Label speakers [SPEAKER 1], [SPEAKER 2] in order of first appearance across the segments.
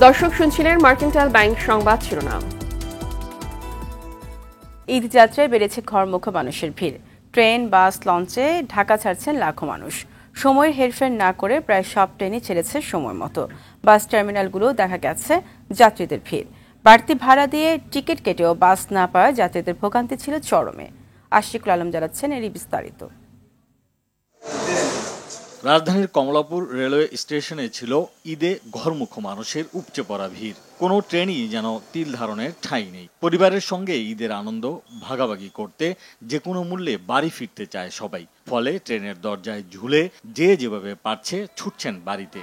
[SPEAKER 1] দর্শক শুনছিলেন mercantile bank সংবাদ শিরোনাম।
[SPEAKER 2] ঈদ যাত্রায় বেড়েছে ঘরমুখ মানুষের ভিড়। ট্রেন, বাস, লঞ্চে ঢাকা ছাড়ছেন লাখো মানুষ। সময়ের হেরফের না করে প্রায় সব ট্রেনই ছেড়েছে সময় মতো। বাস টার্মিনালগুলো দেখা গেছে যাত্রীদের ভিড়। বাড়তি ভাড়া দিয়ে টিকিট কেটেও বাস না পাওয়ায় যাত্রীদের ভোগান্তি ছিল চরমে। আশিকুল আলম জানাচ্ছেন এরই বিস্তারিত।
[SPEAKER 3] রাজধানীর কমলাপুর রেলওয়ে স্টেশনে ছিল ঈদে ঘরমুখ মানুষের উপচে পড়া ভিড়। কোনো ট্রেনই যেন তিল ধারণের ঠাঁই নেই। পরিবারের সঙ্গে ঈদের আনন্দ ভাগাভাগি করতে যে কোনো মূল্যে বাড়ি ফিরতে চায় সবাই। ফলে ট্রেনের দরজায় ঝুলে যে যেভাবে পারছে ছুটছেন বাড়িতে।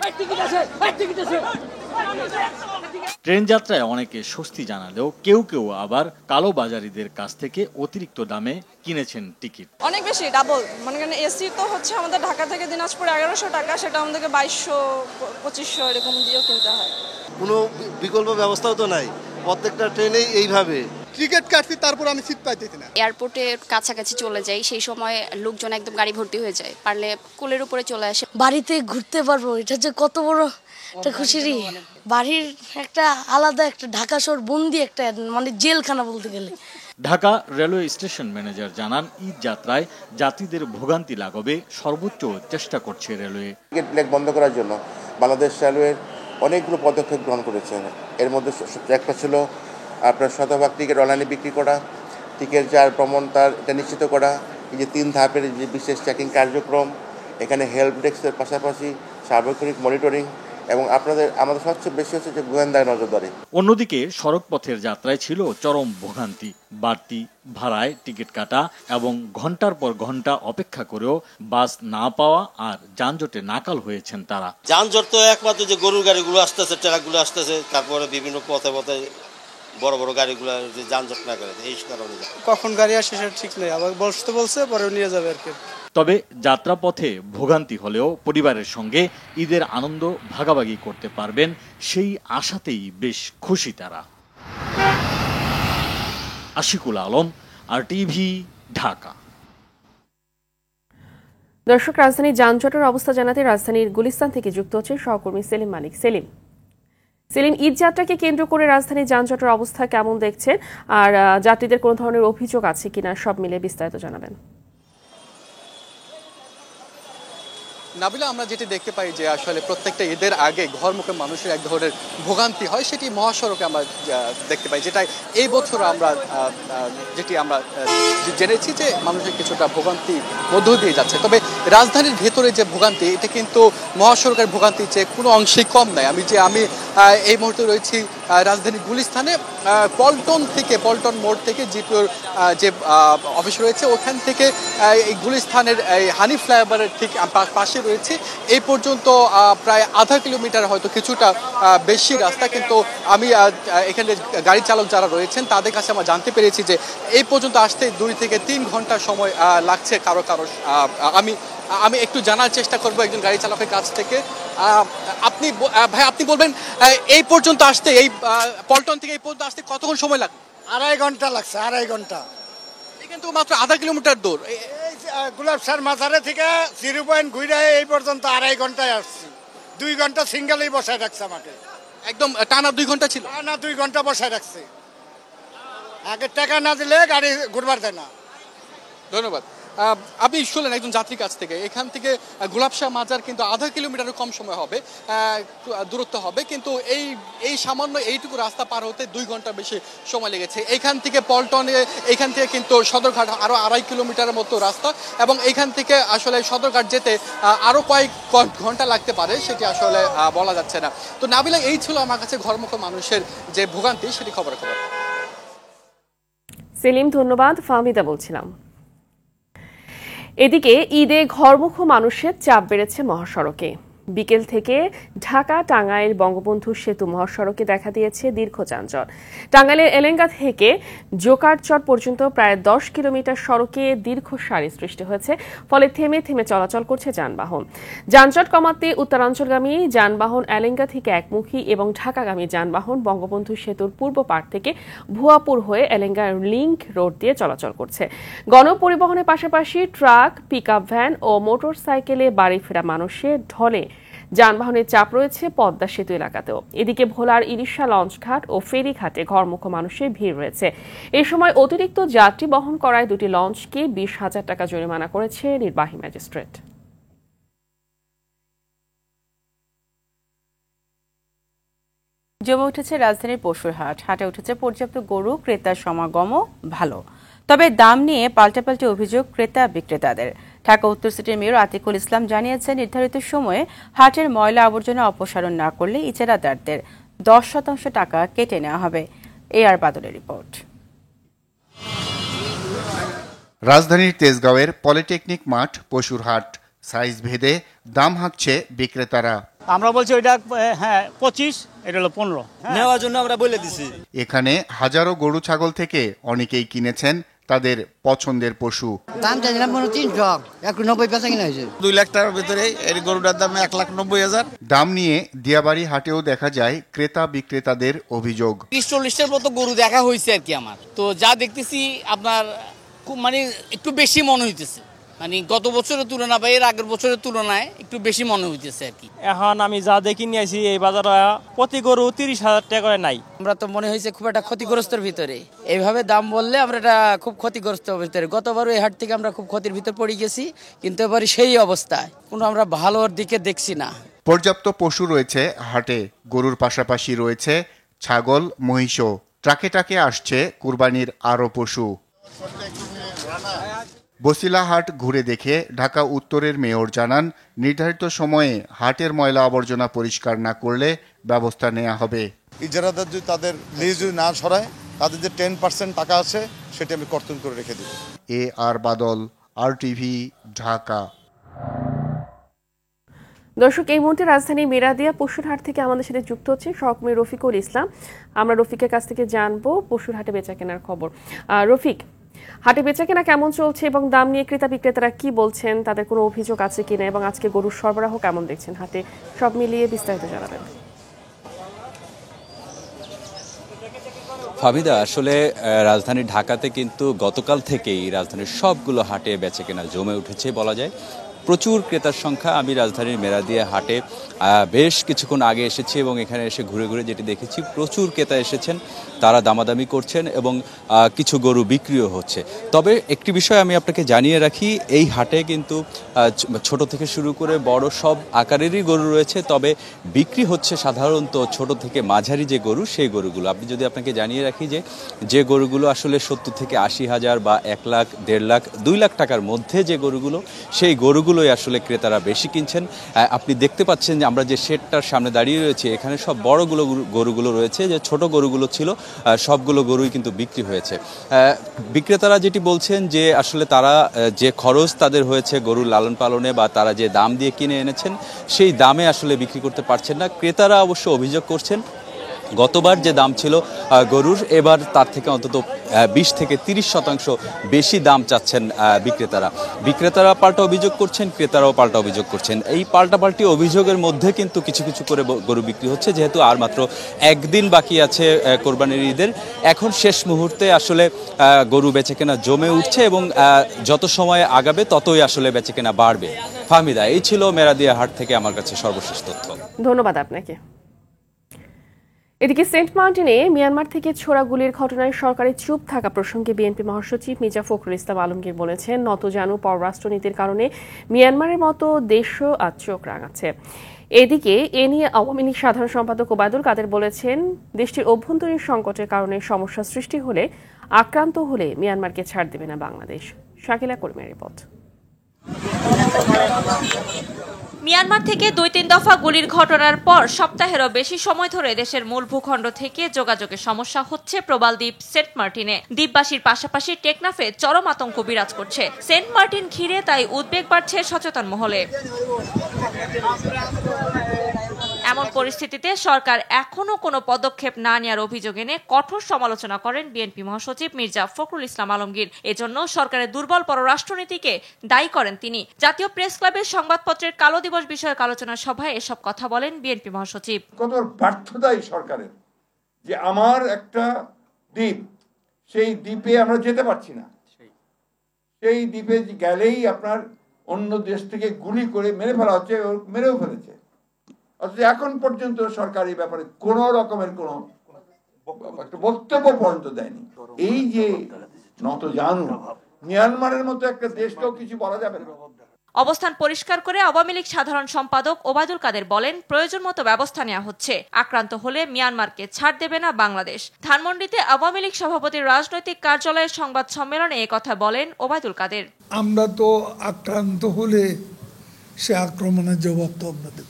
[SPEAKER 3] ট্রেন যাত্রায় অনেকে স্বস্তি জানালেও কেউ কেউ আবার কালোবাজারিদের কাছ থেকে অতিরিক্ত দামে কিনেছেন টিকিট।
[SPEAKER 4] অনেক বেশি, ডাবল। মনে করেন এসি তো হচ্ছে আমাদের ঢাকা থেকে দিনাজপুর 1100 টাকা, সেটা আমাদেরকে 2200-2500 এরকম দিয়েও কিনতে হয়।
[SPEAKER 5] কোনো বিকল্প ব্যবস্থাও তো নাই, প্রত্যেকটা ট্রেনেই এইভাবে।
[SPEAKER 6] টিকিট কাটছি, তারপর আমি সিট পাইতেছি না।
[SPEAKER 7] এয়ারপোর্টে কাছাকাছি চলে যাই, সেই সময় লোকজন একদম গাড়ি ভর্তি হয়ে যায়, পারলে কোলের উপরে চলে আসে।
[SPEAKER 8] বাড়িতে ঘুরতে পারবো, এটা যে কত বড় একটা খুশিরই। বাড়ির একটা আলাদা একটা ঢাকা শহর বন্দি একটা মানে জেলখানা বলতে গেলে।
[SPEAKER 3] ঢাকা রেলওয়ে স্টেশন ম্যানেজার জানান, ঈদ যাত্রায় যাত্রীদের ভোগান্তি লাঘবে সর্বোচ্চ চেষ্টা করছে রেলওয়ে।
[SPEAKER 9] টিকিট ব্ল্যাক বন্ধ করার জন্য বাংলাদেশ রেলওয়ে অনেকগুলো পদক্ষেপ গ্রহণ করেছে। এর মধ্যে একটা ছিল আপনার শতভাগ টিকিট অনলাইনে বিক্রি করা, টিকিট যার প্রমাণ তার এটা নিশ্চিত করা, এই যে 3 ধাপের যে বিশেষ চেকিং কার্যক্রম, এখানে হেল্প ডেস্কের পাশাপাশি সার্বক্ষণিক মনিটরিং এবং আমাদের সবচেয়ে বেশি হচ্ছে যে গোয়েন্দায় নজরদারি।
[SPEAKER 3] অন্যদিকে সড়ক পথের যাত্রায় ছিল চরম ভোগান্তি। বাড়তি ভাড়ায় টিকিট কাটা এবং ঘন্টার পর ঘন্টা অপেক্ষা করেও বাস না পাওয়া আর যানজটে নাকাল হয়েছেন তারা।
[SPEAKER 5] যানজট তো একমাত্র যে গরুর গাড়িগুলো আসতেছে, ট্রাকগুলো আসতেছে, তারপরে বিভিন্ন পথে পথে বড় বড় গাড়িগুলো যে যানজট না করে, এই কারণে।
[SPEAKER 6] কখন গাড়ি আসে সেটা ঠিক নেই, আবার বলছে পরে নিয়ে যাবে আর কি।
[SPEAKER 3] তবে যাত্রাপথে ভোগান্তি হলেও পরিবারের সঙ্গে ঈদের আনন্দ ভাগাভাগি করতে পারবেন সেই আশাতেই বেশ খুশি তারা। আশিকুল আলম, RTV, ঢাকা।
[SPEAKER 1] দর্শক, রাজধানীর যানজটের অবস্থা জানাতে রাজধানীর গুলিস্তান থেকে যুক্ত হচ্ছে সহকর্মী সেলিম মালিক। সেলিম, ঈদ যাত্রাকে কেন্দ্র করে রাজধানীর যানজটের অবস্থা কেমন দেখছেন, আর যাত্রীদের কোনো ধরনের অভিযোগ আছে কিনা, সব মিলে বিস্তারিত জানাবেন।
[SPEAKER 10] নাবিলা, আমরা যেটি দেখতে পাই যে আসলে প্রত্যেকটা ঈদের আগে ঘরমুখে মানুষের এক ধরনের ভোগান্তি হয়, সেটি মহাসড়কে আমরা দেখতে পাই, যেটা এই বছর আমরা জেনেছি যে মানুষের কিছুটা ভোগান্তি মধ্য দিয়ে যাচ্ছে। তবে রাজধানীর ভেতরে যে ভোগান্তি, এটা কিন্তু মহাসড়কের ভোগান্তির চেয়ে কোনো অংশেই কম নয়। আমি এই মুহূর্তে রয়েছি রাজধানীর গুলিস্তানে। পল্টন মোড় থেকে জিপিওর যে অফিস রয়েছে, ওখান থেকে এই গুলিস্তানের এই হানি ফ্লাইওভারের ঠিক পাশে রয়েছে। এই পর্যন্ত প্রায় আধা কিলোমিটার, হয়তো কিছুটা বেশি রাস্তা। কিন্তু আমি এখানে গাড়ি চালক যারা রয়েছেন তাদের কাছে আমরা জানতে পেরেছি যে এই পর্যন্ত আসতে 2 থেকে 3 ঘন্টা সময় লাগছে কারো। আমি একটু জানার চেষ্টা করব একজন গাড়ি চালকের কাছ থেকে। আপনি বলবেন এই পর্যন্ত আসতে, এই পল্টন থেকে এই পর্যন্ত আসতে কতক্ষণ সময় লাগে?
[SPEAKER 6] 2.5 ঘন্টা লাগছে, 2.5 ঘন্টা।
[SPEAKER 10] কিন্তু মাত্র আধা কিলোমিটার দূর।
[SPEAKER 6] গুলাবসার মাজারে থেকে 0 পয়েন্ট ঘুরে এই পর্যন্ত 2.5 ঘন্টায় আসছি। 2 ঘন্টা সিঙ্গেলেই বসায় রাখছে আমাকে।
[SPEAKER 10] একদম টানা 2 ঘন্টা ছিল?
[SPEAKER 6] না, 2 ঘন্টা বসায় রাখছে। আগে টাকা না দিলে গাড়ি ঘুরবার দেয় না।
[SPEAKER 10] ধন্যবাদ। আপনি শুনলেন একজন যাত্রীর কাছ থেকে। এখান থেকে গোলাপশাহ মাজার কিন্তু আধা কিলোমিটারের কম সময় হবে, দূরত্ব হবে, কিন্তু এই সামান্য এইটুকু রাস্তা পার হতে 2 ঘন্টা বেশি সময় লেগেছে। এখান থেকে পল্টনে, এখান থেকে কিন্তু সদরঘাট আরও 2.5 কিলোমিটারের মতো রাস্তা, এবং এখান থেকে আসলে সদরঘাট যেতে আরও কয়েক ঘন্টা লাগতে পারে, সেটি আসলে বলা যাচ্ছে না। তো নাবিলা, এই ছিল আমার কাছে ঘরমুখ মানুষের যে ভোগান্তি, সেটি খবর।
[SPEAKER 1] সেলিম, ধন্যবাদ। ফাহমিদা বলছিলাম। এদিকে ঈদে ঘরমুখ মানুষের চাপ বেড়েছে মহাসড়কে। বিকেল থেকে ঢাকা টাঙ্গাইল বঙ্গবন্ধু সেতু মহাসড়কে দেখা দিয়েছে দীর্ঘ যানজট। টাঙ্গাইলের এলেঙ্গা থেকে জোকারচর পর্যন্ত প্রায় 10 কিলোমিটার সড়কে দীর্ঘ সারি সৃষ্টি হয়েছে, ফলে থেমে থেমে চলাচল করছে যানবাহন। যানজট কমাতে উত্তরাঞ্চলগামী যানবাহন এলেঙ্গা থেকে একমুখী এবং ঢাকাগামী যানবাহন বঙ্গবন্ধু সেতুর পূর্ব পাড় থেকে ভুয়াপুর হয়ে এলেঙ্গা লিংক রোড দিয়ে চলাচল করছে। গণপরিবহনের পাশাপাশি ট্রাক, পিকআপ ভ্যান ও মোটর সাইকেলে বাড়ি ফেরা মানুষের ঢলে যানবাহনের চাপ রয়েছে পদ্মা সেতু এলাকাতেও। এদিকে ভোলার ইলিশা লঞ্চঘাট ও ফেরিঘাটে ঘরমুখো মানুষের ভিড় রয়েছে। এ সময় অতিরিক্ত যাত্রী বহন করায় দুটি লঞ্চকে 20,000 টাকা জরিমানা করেছে নির্বাহী ম্যাজিস্ট্রেট।
[SPEAKER 2] জমে উঠেছে রাজধানীর পশুর হাট। হাটে উঠেছে পর্যাপ্ত গরু, ক্রেতার সমাগমও ভালো। তবে দাম নিয়ে পাল্টাপাল্টি অভিযোগ ক্রেতা বিক্রেতাদের। ঢাকা উত্তর সিটির মেয়র আতিকুল ইসলাম জানিয়েছেন, নির্ধারিত সময়ে হাটের ময়লা আবর্জনা অপসারণ না করলে ইজারাদারদের 10% টাকা কেটে নেওয়া হবে। আর বাদলের রিপোর্ট।
[SPEAKER 11] রাজধানীর তেজগাঁওয়ের পলিটেকনিক মাঠ পশুর হাট। সাইজ ভেদে দাম হাঁকছে বিক্রেতারা।
[SPEAKER 12] আমরা বলছি ওইটা 25, এটা হলো 15
[SPEAKER 13] নেওয়ার জন্য আমরা বলে দিছি।
[SPEAKER 11] এখানে হাজারো গরু ছাগল থেকে অনেকেই কিনেছেন তাদের পছন্দের পশু।
[SPEAKER 14] দাম চাইছিলাম 300, 190 পয়সা কিনা হয়েছে।
[SPEAKER 13] 2 লাখ টাকার ভিতরে এই গরুটার দাম 1,90,000।
[SPEAKER 11] দাম নিয়ে দিয়াবাড়ি হাটেও দেখা যায় ক্রেতা বিক্রেতাদের অভিযোগ।
[SPEAKER 15] 30-40টার মতো গরু দেখা হয়েছে আর কি আমার। তো যা দেখতেছি আপনার মানে একটু বেশি মনে হইতেছে, মানে গত বছরের তুলনা বা এর আগের বছরের তুলনায় একটু বেশি মনে হইতেছে আর কি।
[SPEAKER 12] এখন আমি যা দেখি নিয়েছি এই বাজারে প্রতি গরু 30,000 টাকা করে নাই।
[SPEAKER 15] আমরা তো মনে হয়েছে খুব একটা ক্ষতিগ্রস্তের ভিতরে, এইভাবে দাম বললে আমরা এটা খুব ক্ষতিগ্রস্ত ভিতরে। গতবারও এই হাট থেকে আমরা খুব ক্ষতির ভিতর পড়ে গেছি, কিন্তু এবারে সেই অবস্থায় কোনো আমরা ভালোর দিকে দেখছি না।
[SPEAKER 11] পর্যাপ্ত পশু রয়েছে হাটে। গরুর পাশাপাশি রয়েছে ছাগল, মহিষও। ট্রাকে ট্রাকে আসছে কুরবানির আরও পশু। বসিলা হাট ঘুরে দেখে ঢাকা উত্তরের মেয়র জানান, নির্ধারিত সময়ে হাটের ময়লা আবর্জনা পরিষ্কার না করলে ব্যবস্থা নেওয়া হবে।
[SPEAKER 16] ইজারাদার যদি তাদের লিজ না সরায়, তাদের যে 10% টাকা আছে সেটা আমি কর্তন করে রেখে দেব।
[SPEAKER 11] আর বাদল, RTV, ঢাকা।
[SPEAKER 1] দর্শক, এই মুহূর্তে রাজধানী মেরাদিয়া পশুর হাট থেকে আমাদের সাথে যুক্ত হচ্ছে সহকর্মী রফিকুল ইসলাম। আমরা রফিকের কাছ থেকে জানবো পশুর হাটে বেচা কেনার খবর। রফিক, হাটে বেচা কেনা কেমন চলছে এবং দাম নিয়ে ক্রেতা বিক্রেতারা কি বলছেন, তাদের কোনো অভিযোগ আছে কিনা এবং আজকে গরুর সরবরাহ কেমন দেখছেন হাটে, সব মিলিয়ে বিস্তারিত জানাবেন।
[SPEAKER 17] ফাবিদা, আসলে রাজধানী ঢাকাতে কিন্তু গতকাল থেকেই রাজধানীর সবগুলো হাটে বেচা কেনা জমে উঠেছে বলা যায়। প্রচুর ক্রেতার সংখ্যা। আমি রাজধানীর মেরাদিয়া হাটে বেশ কিছুক্ষণ আগে এসেছি এবং এখানে এসে ঘুরে ঘুরে যেটি দেখেছি, প্রচুর ক্রেতা এসেছেন, তারা দামাদামি করছেন এবং কিছু গরু বিক্রিও হচ্ছে। তবে একটি বিষয় আমি আপনাকে জানিয়ে রাখি, এই হাটে কিন্তু ছোট থেকে শুরু করে বড় সব আকারেরই গরু রয়েছে, তবে বিক্রি হচ্ছে সাধারণত ছোট থেকে মাঝারি যে গরু, সেই গরুগুলো। আপনি যদি আপনাকে জানিয়ে রাখি যে গরুগুলো আসলে 70 থেকে 80,000 বা 1 লাখ, 1.5 লাখ, 2 লাখ টাকার মধ্যে যে গরুগুলো, সেই গরুগুলোই আসলে ক্রেতারা বেশি কিনছেন। আপনি দেখতে পাচ্ছেন যে আমরা যে শেডটার সামনে দাঁড়িয়ে রয়েছে, এখানে সব বড়গুলো গরুগুলো রয়েছে, যে ছোট গরুগুলো ছিল সবগুলো গরুই কিন্তু বিক্রি হয়েছে। বিক্রেতারা যেটি বলছেন যে আসলে তারা যে খরচ তাদের হয়েছে গরুর লালন পালনে বা তারা যে দাম দিয়ে কিনে এনেছেন, সেই দামে আসলে বিক্রি করতে পারছেন না। ক্রেতারা অবশ্য অভিযোগ করছেন গতবার যে দাম ছিল গরুর, এবার তার থেকে অন্তত 20 থেকে 30% বেশি দাম চাচ্ছেন বিক্রেতারা পাল্টা অভিযোগ করছেন, ক্রেতারাও পাল্টা অভিযোগ করছেন। এই পাল্টাপাল্টি অভিযোগের মধ্যে কিন্তু কিছু কিছু করে গরু বিক্রি হচ্ছে, যেহেতু আর মাত্র একদিন বাকি আছে কোরবানির ঈদের। এখন শেষ মুহূর্তে আসলে গরু বেচাকেনা জমে উঠছে এবং যত সময় আগাবে ততই আসলে বেচাকেনা বাড়বে। ফাহমিদা, এই ছিল মেরাদিয়া হাট থেকে আমার কাছে সর্বশেষ তথ্য।
[SPEAKER 1] ধন্যবাদ আপনাকে। এদিকে সেন্ট মার্টিনে মিয়ানমার থেকে ছোড়া গুলির ঘটনায় সরকারের চুপ থাকা প্রসঙ্গে বিএনপি মহাসচিব মির্জা ফখরুল ইসলাম আলমগীর বলেছেন, নতজানু পররাষ্ট্রনীতির কারণে মিয়ানমারের মতো দেশও আজ চোখ রাঙাচ্ছে। এদিকে এ নিয়ে আওয়ামী লীগ সাধারণ সম্পাদক ওবায়দুল কাদের বলেছেন, দেশটির অভ্যন্তরীণ সংকটের কারণে সমস্যা সৃষ্টি হলে, আক্রান্ত হলে মিয়ানমারকে ছাড় দেবে না বাংলাদেশ। শাকিলা করিমের রিপোর্ট।
[SPEAKER 18] মিয়ানমার থেকে 2-3 দফা গুলির ঘটনার পর সপ্তাহেরও বেশি সময় ধরে দেশের মূল ভূখণ্ড থেকে যোগাযোগের সমস্যা হচ্ছে প্রবাল দ্বীপ সেন্ট মার্টিনে। দ্বীপবাসীর পাশাপাশি টেকনাফে চরম আতঙ্ক বিরাজ করছে। সেন্ট মার্টিন ঘিরে তাই উদ্বেগ বাড়ছে সচেতন মহলে। এমন পরিস্থিতিতে সরকার এখনো কোনো পদক্ষেপ না নেওয়ার অভিযোগ এনে কঠোর সমালোচনা করেন বিএনপি মহাসচিব মির্জা ফখরুল ইসলাম আলমগীর। এজন্য সরকারের দুর্বল পররাষ্ট্রনীতিকে দায়ী করেন তিনি। জাতীয় প্রেস ক্লাবের সংবাদপত্রের কালো দিবস বিষয়ক আলোচনা সভায় এসব কথা বলেন বিএনপি মহাসচিব।
[SPEAKER 19] কত ব্যর্থতাই সরকারের, যে আমার একটা দ্বীপ, সেই দ্বীপে আমরা যেতে পারছি না, সেই দ্বীপে গেলেই আপনার অন্য দেশ থেকে গুলি করে মেরে ফেলা হচ্ছে, মেরেও ফেলেছে। অথচ এখন পর্যন্ত সরকার এই ব্যাপারে কোনো রকমের কোনো একটা বক্তব্য পর্যন্ত দেয়নি। এই যে নতজানু মিয়ানমারের মতো একটা দেশকেও কিছু বলা যাবে না।
[SPEAKER 18] অবস্থান পরিষ্কার করে আওয়ামী লীগ সাধারণ সম্পাদক ওবায়দুল কাদের বলেন, প্রয়োজন মতো ব্যবস্থা নেওয়া হচ্ছে। আক্রান্ত হলে মিয়ানমারকে ছাড় দেবে না বাংলাদেশ। ধানমন্ডিতে আওয়ামী লীগ সভাপতির রাজনৈতিক কার্যালয়ের সংবাদ সম্মেলনে একথা বলেন ওবায়দুল কাদের।
[SPEAKER 20] আমরা তো আক্রান্ত হলে সে আক্রমণের জবাব তো আমরা দেব।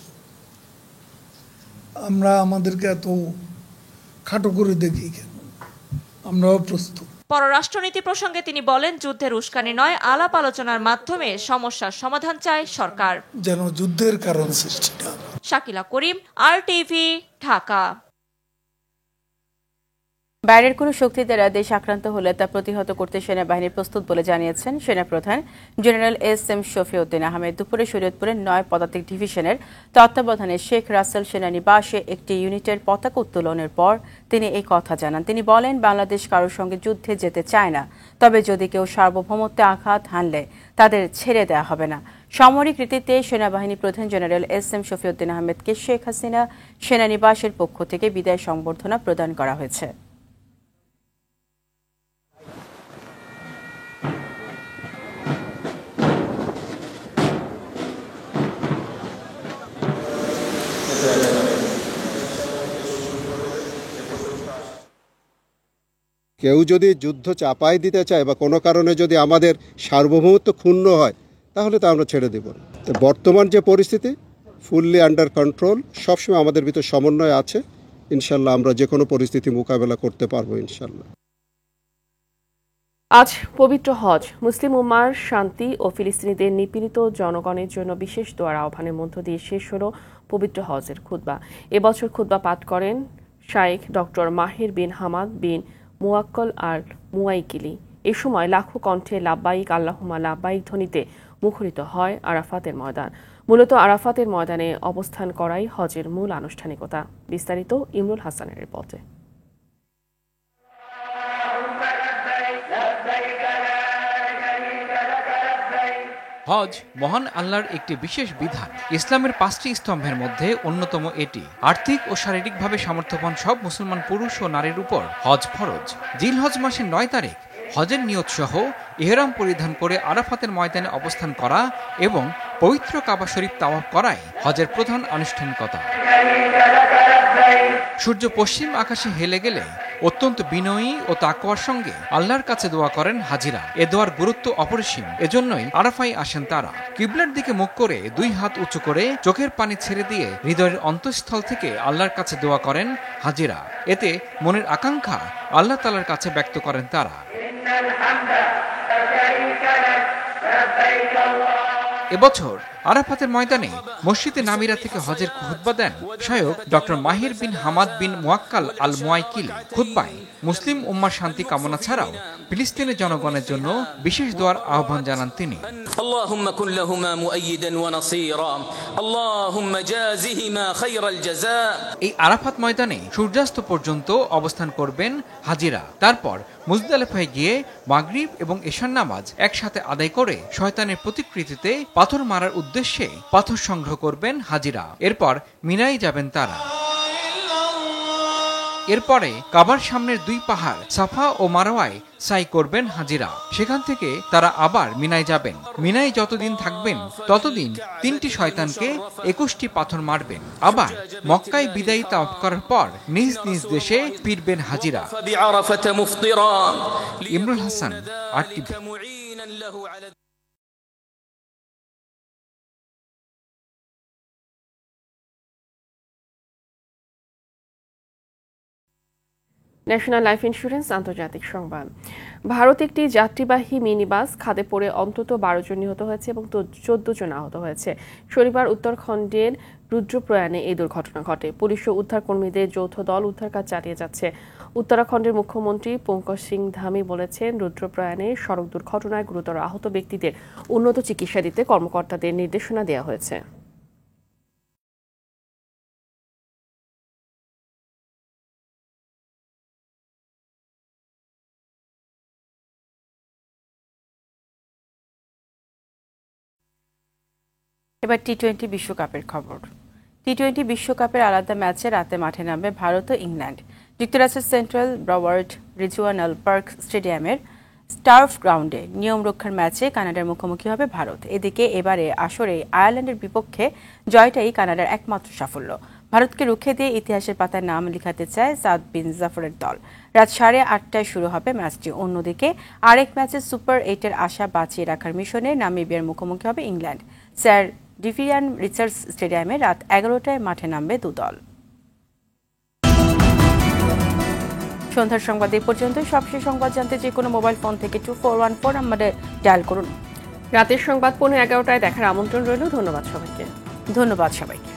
[SPEAKER 20] আমরা আমাদেরকে এত খাটো করে দেখি কেন? আমরাও প্রস্তুত।
[SPEAKER 18] পররাষ্ট্রনীতি প্রসঙ্গে তিনি বলেন, যুদ্ধের উস্কানি নয়, আলাপ আলোচনার মাধ্যমে সমস্যার সমাধান চায় সরকার,
[SPEAKER 20] যেন যুদ্ধের কারণ সৃষ্টি না।
[SPEAKER 18] শাকিলা করিম, RTV, ঢাকা।
[SPEAKER 2] বাইরের কোনো শক্তি দ্বারা দেশ আক্রান্ত হলে তা প্রতিহত করতে সেনাবাহিনী প্রস্তুত বলে জানিয়েছেন সেনাপ্রধান জেনারেল SM শফিউদ্দিন আহমেদ। দুপুরে শরীয়তপুরের 9 পদাতিক ডিভিশনের তত্ত্বাবধানে শেখ রাসেল সেনানিবাসে একটি ইউনিটের পতাকা উত্তোলনের পর তিনি এই কথা জানান। তিনি বলেন, বাংলাদেশ কারোর সঙ্গে যুদ্ধে যেতে চায় না, তবে যদি কেউ সার্বভৌমত্বে আঘাত হানলে তাদের ছেড়ে দেওয়া হবে না। সামরিক রীতিতে সেনাবাহিনী প্রধান জেনারেল SM শফিউদ্দিন আহমেদকে শেখ হাসিনা সেনানিবাসের পক্ষ থেকে বিদায় সংবর্ধনা প্রদান করা হয়েছে।
[SPEAKER 21] কেউ যদি যুদ্ধ চাপাই দিতে চায় বা কোনো কারণে যদি আমাদের সার্বভৌমত্ব ক্ষুণ্ণ হয়, তাহলে তা আমরা ছেড়ে দেব না। তো বর্তমান যে পরিস্থিতি ফুললি আন্ডার কন্ট্রোল, সবসময় আমাদের ভিতর সমন্বয় আছে। ইনশাল্লাহ আমরা যে কোনো পরিস্থিতি মোকাবেলা করতে পারবো ইনশাল্লাহ।
[SPEAKER 1] আজ পবিত্র হজ, মুসলিম উম্মার শান্তি ও ফিলিস্তিনিদের নিপীড়িত জনগণের জন্য বিশেষ দোয়ার আহ্বানের মধ্য দিয়ে শেষ হল পবিত্র হজের খুতবা। এবছর খুতবা পাঠ করেন শাইখ ডক্টর মাহির বিন হামাদ বিন মুয়াক্কল আর মুয়াইকিলি। এ সময় লাখো কণ্ঠে লাব্বাইক আল্লাহুম্মা লাব্বাইক ধ্বনিতে মুখরিত হয় আরাফাতের ময়দান। মূলত আরাফাতের ময়দানে অবস্থান করাই হজের মূল আনুষ্ঠানিকতা। বিস্তারিত ইমরুল হাসানের রিপোর্টে।
[SPEAKER 22] হজ মহান আল্লাহর একটি বিশেষ বিধান। ইসলামের 5টি স্তম্ভের মধ্যে অন্যতম এটি। আর্থিক ও শারীরিকভাবে সামর্থ্যবান সব মুসলমান পুরুষ ও নারীর উপর হজ ফরজ। জিলহজ মাসের 9 তারিখ হজের নিয়ত সহ ইহরাম পরিধান করে আরাফাতের ময়দানে অবস্থান করা এবং পবিত্র কাবা শরীফ তাওয়াফ করাই হজের প্রধান আনুষ্ঠানিকতা। সূর্য পশ্চিম আকাশে হেলে গেলে অত্যন্ত বিনয়ী ও তাকওয়ার সঙ্গে আল্লাহর কাছে দোয়া করেন হাজিরা। এ দোয়ার গুরুত্ব অপরিসীম, এজন্যই আরাফায় আসেন তারা। কিবলার দিকে মুখ করে 2 হাত উঁচু করে চোখের পানি ছেড়ে দিয়ে হৃদয়ের অন্তঃস্থল থেকে আল্লাহর কাছে দোয়া করেন হাজিরা। এতে মনের আকাঙ্ক্ষা আল্লাহ তাআলার কাছে ব্যক্ত করেন তারা। এবছর আরাফাতের ময়দানে মসজিদে নামিরা থেকে হজের খুতবা দেন শায়খ ডক্টর মাহির বিন হামাদ বিন মুয়াক্কাল আল মুয়াইকিলি। খুতবায় মুসলিম উম্মার শান্তি কামনা ছাড়াও ফিলিস্তিনের জনগণের জন্য বিশেষ দোয়ার আহ্বান জানান তিনি।
[SPEAKER 23] اللهم كن لهما مؤيدا ونصيرا اللهم جازهما خير الجزاء।
[SPEAKER 22] এই আরাফাত ময়দানে সূর্যাস্ত পর্যন্ত অবস্থান করবেন হাজিরা। তারপর মুজদালিফায় গিয়ে মাগরিব এবং এশার নামাজ একসাথে আদায় করে শয়তানের প্রতিকৃতিতে পাথর মারার উদ্দেশ্যে পাথর সংগ্রহ করবেন হাজিরা। এরপর মিনায় যাবেন তারা। এরপরে কাবার সামনের 2 পাহাড় সাফা ও মারওয়ায় সাই করবেন হাজিরা। সেখান থেকে তারা আবার মিনায় যাবেন। মিনায় যতদিন থাকবেন ততদিন 3টি শয়তানকে 21টি পাথর মারবেন। আবার মক্কায় বিদায়ী তাওয়াফ করার পর নিজ নিজ দেশে ফিরবেন হাজিরা। Imrul Hasan, RTV।
[SPEAKER 1] National life insurance আন্তর্জাতিক সংবাদ। ভারত একটি যাত্রীবাহী মিনি বাস খাদে পড়ে অন্তত 12 জন নিহত হয়েছে এবং 14 জন আহত হয়েছে। শনিবার উত্তরাখণ্ডের রুদ্রপ্রয়াণে এই দুর্ঘটনা ঘটে। পুলিশ ও উদ্ধারকর্মীদের যৌথ দল উদ্ধার কাজ চালিয়ে যাচ্ছে। উত্তরাখণ্ডের মুখ্যমন্ত্রী পঙ্কজ সিং ধামি বলেছেন, রুদ্রপ্রয়াণে সড়ক দুর্ঘটনায় গুরুতর আহত ব্যক্তিদের উন্নত চিকিৎসা দিতে কর্মকর্তাদের নির্দেশনা দেওয়া হয়েছে।
[SPEAKER 2] এবার T20 বিশ্বকাপের খবর। টি-20 বিশ্বকাপের আলাদা ম্যাচে রাতে মাঠে নামবে ভারত ও ইংল্যান্ড। যুক্তরাষ্ট্রের সেন্ট্রাল ব্রওয়ার্ড রিজিওনাল পার্ক স্টেডিয়ামের স্টার্ফ গ্রাউন্ডে নিয়ম রক্ষার ম্যাচে কানাডার মুখোমুখি হবে ভারত। এদিকে এবারে আসরে আয়ারল্যান্ডের বিপক্ষে জয়টাই কানাডার একমাত্র সাফল্য। ভারতকে রুখে দিয়ে ইতিহাসের পাতায় নাম লিখাতে চায় সাদ বিন জাফরের দল। রাত 8:30টায় শুরু হবে ম্যাচটি। অন্যদিকে আরেক ম্যাচে সুপার 8-এর আশা বাঁচিয়ে রাখার মিশনে নামিবিয়ার মুখোমুখি হবে ইংল্যান্ড। স্যার ডিভিয়ান রিচার্ডস স্টেডিয়ামে রাত 11টায় মাঠে নামবে দুদল। সন্ধ্যার সংবাদ এই পর্যন্ত। সবশেষ সংবাদ জানতে যে কোনো মোবাইল ফোন থেকে 2414 নম্বরে ডায়াল করুন।
[SPEAKER 1] রাতের সংবাদ 11:15টায় দেখার আমন্ত্রণ রইল। ধন্যবাদ সবাইকে।